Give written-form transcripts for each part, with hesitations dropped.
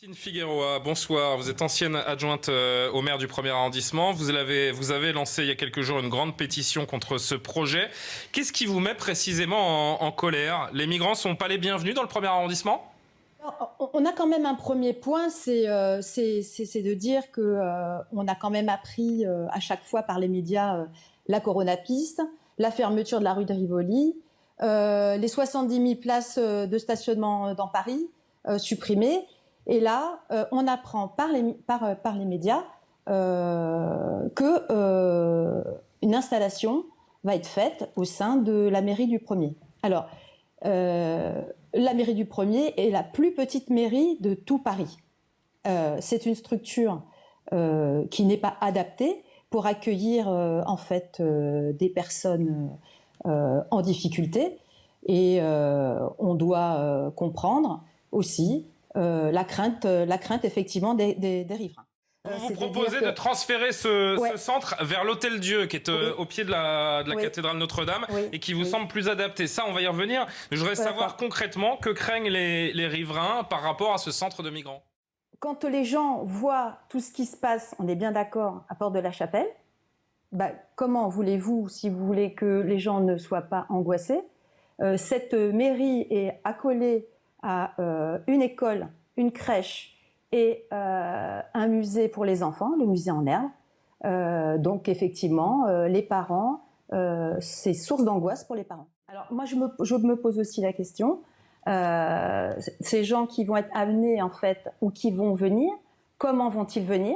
Christine Figueroa, bonsoir. Vous êtes ancienne adjointe au maire du 1er arrondissement. Vous avez lancé il y a quelques jours une grande pétition contre ce projet. Qu'est-ce qui vous met précisément en colère? Les migrants ne sont pas les bienvenus dans le 1er arrondissement? On a quand même un premier point, c'est de dire qu'on a quand même appris à chaque fois par les médias la coronapiste, la fermeture de la rue de Rivoli, les 70 000 places de stationnement dans Paris supprimées. Et là, on apprend par les médias qu'une installation va être faite au sein de la mairie du 1er. Alors, la mairie du 1er est la plus petite mairie de tout Paris. C'est une structure qui n'est pas adaptée pour accueillir en fait des personnes en difficulté. Et on doit comprendre aussi la crainte effectivement des riverains. Vous proposez de transférer ce centre vers l'Hôtel-Dieu, qui est au pied de la cathédrale Notre-Dame, et qui vous semble plus adapté. Ça, on va y revenir. Je voudrais savoir concrètement que craignent les riverains par rapport à ce centre de migrants. Quand les gens voient tout ce qui se passe, on est bien d'accord, à Porte de la Chapelle, comment voulez-vous, si vous voulez que les gens ne soient pas angoissés, cette mairie est accolée à une école, une crèche, et un musée pour les enfants, le musée en herbe. Donc effectivement, les parents, c'est source d'angoisse pour les parents. Alors moi, je me pose aussi la question, ces gens qui vont être amenés en fait, ou qui vont venir, comment vont-ils venir?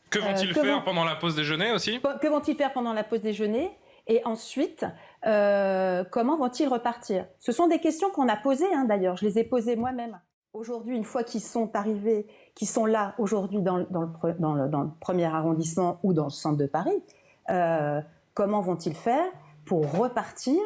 Que vont-ils faire pendant la pause déjeuner aussi? Que vont-ils faire pendant la pause déjeuner? Et ensuite, comment vont-ils repartir? Ce sont des questions qu'on a posées d'ailleurs, je les ai posées moi-même. Aujourd'hui, une fois qu'ils sont arrivés, qu'ils sont là aujourd'hui dans le 1er arrondissement ou dans le centre de Paris, comment vont-ils faire pour repartir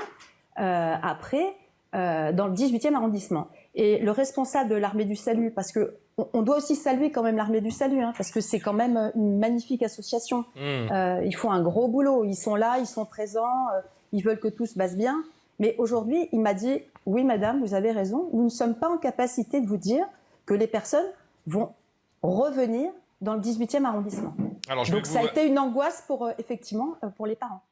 après dans le 18e arrondissement? Et le responsable de l'Armée du Salut, parce qu'on doit aussi saluer quand même l'Armée du Salut, parce que c'est quand même une magnifique association. Ils font un gros boulot, ils sont là, ils sont présents, ils veulent que tout se passe bien. Mais aujourd'hui, il m'a dit « Oui, madame, vous avez raison, nous ne sommes pas en capacité de vous dire que les personnes vont revenir dans le 18e arrondissement. » Donc ça a été une angoisse effectivement, pour les parents.